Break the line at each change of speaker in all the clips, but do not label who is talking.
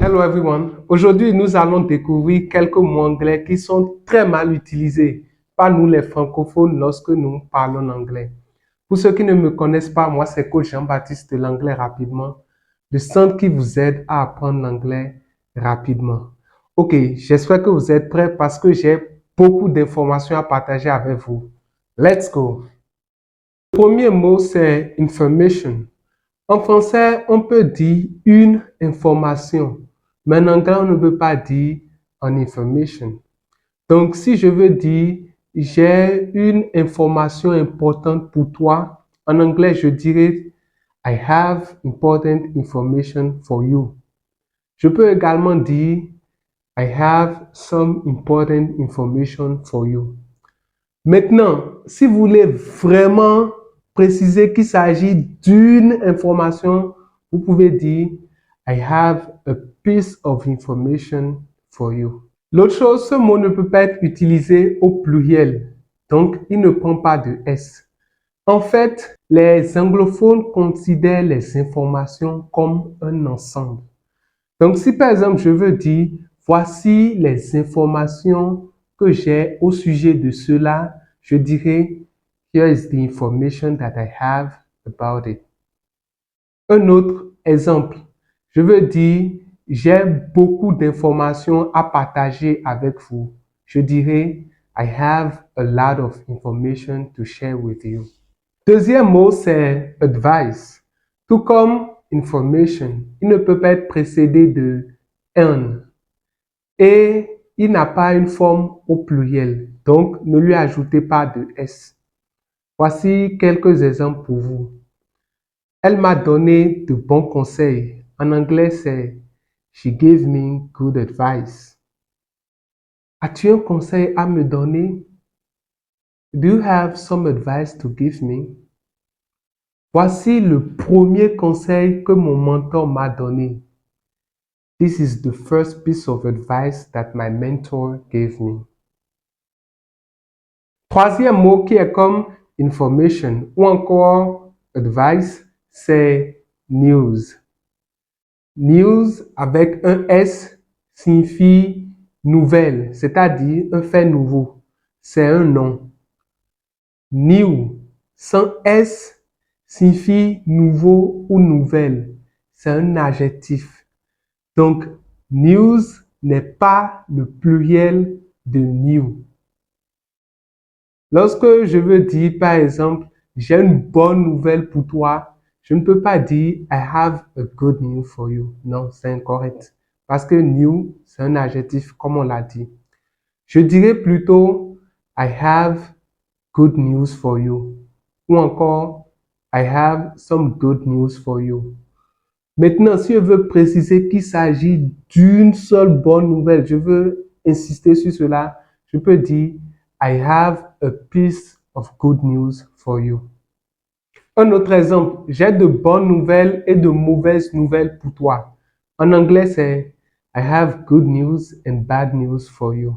Hello everyone. Aujourd'hui, nous allons découvrir quelques mots anglais qui sont très mal utilisés par nous les francophones lorsque nous parlons anglais. Pour ceux qui ne me connaissent pas, moi c'est coach Jean-Baptiste de l'anglais rapidement, le centre qui vous aide à apprendre l'anglais rapidement. Ok, j'espère que vous êtes prêts parce que j'ai beaucoup d'informations à partager avec vous. Let's go. Le premier mot c'est information. En français, on peut dire une information, mais en anglais, on ne peut pas dire an information. Donc, si je veux dire j'ai une information importante pour toi, en anglais, je dirais I have important information for you. Je peux également dire I have some important information for you. Maintenant, si vous voulez vraiment préciser qu'il s'agit d'une information, vous pouvez dire I have a piece of information for you. L'autre chose, ce mot ne peut pas être utilisé au pluriel, donc il ne prend pas de S. En fait, les anglophones considèrent les informations comme un ensemble. Donc, si par exemple, je veux dire, voici les informations que j'ai au sujet de cela, je dirais, here is the information that I have about it. Un autre exemple, je veux dire, j'ai beaucoup d'informations à partager avec vous. Je dirais, I have a lot of information to share with you. Deuxième mot, c'est advice. Tout comme information, il ne peut pas être précédé de an. Et il n'a pas une forme au pluriel. Donc, ne lui ajoutez pas de S. Voici quelques exemples pour vous. Elle m'a donné de bons conseils. En anglais, c'est She gave me good advice. As-tu un conseil à me donner? Do you have some advice to give me? Voici le premier conseil que mon mentor m'a donné. This is the first piece of advice that my mentor gave me. Troisième mot qui est comme information ou encore advice, c'est news. News avec un S signifie nouvelle, c'est-à-dire un fait nouveau. C'est un nom. New sans S signifie nouveau ou nouvelle. C'est un adjectif. Donc, news n'est pas le pluriel de new. Lorsque je veux dire, par exemple, j'ai une bonne nouvelle pour toi, je ne peux pas dire I have a good news for you. Non, c'est incorrect. Parce que new, c'est un adjectif, comme on l'a dit. Je dirais plutôt I have good news for you. Ou encore I have some good news for you. Maintenant, si je veux préciser qu'il s'agit d'une seule bonne nouvelle, je veux insister sur cela, je peux dire I have a piece of good news for you. Un autre exemple, j'ai de bonnes nouvelles et de mauvaises nouvelles pour toi. En anglais, c'est I have good news and bad news for you.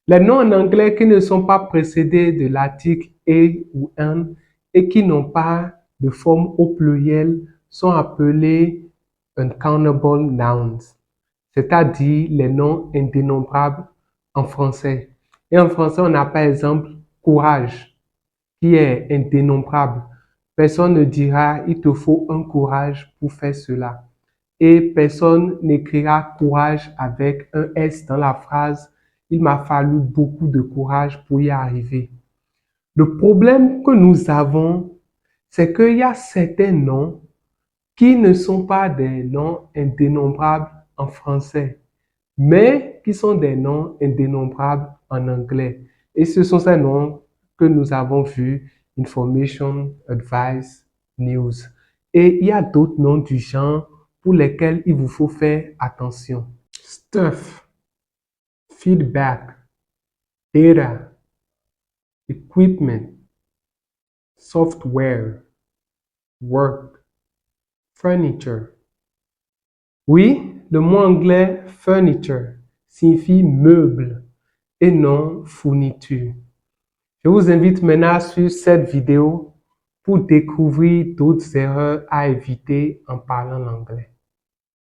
Les noms en anglais qui ne sont pas précédés de l'article a ou an et qui n'ont pas de forme au pluriel sont appelés uncountable nouns, c'est-à-dire les noms indénombrables en français. Et en français, on a par exemple courage, qui est indénombrable. Personne ne dira il te faut un courage pour faire cela. Et personne n'écrira courage avec un S dans la phrase. Il m'a fallu beaucoup de courage pour y arriver. Le problème que nous avons, c'est qu'il y a certains noms qui ne sont pas des noms indénombrables en français, mais qui sont des noms indénombrables en anglais. Et ce sont ces noms que nous avons vus, information, advice, news. Et il y a d'autres noms du genre pour lesquels il vous faut faire attention. Stuff, feedback, data, equipment, software, work, furniture. Oui, le mot anglais furniture signifie meuble et non fourniture. Je vous invite maintenant à suivre cette vidéo pour découvrir d'autres erreurs à éviter en parlant l'anglais.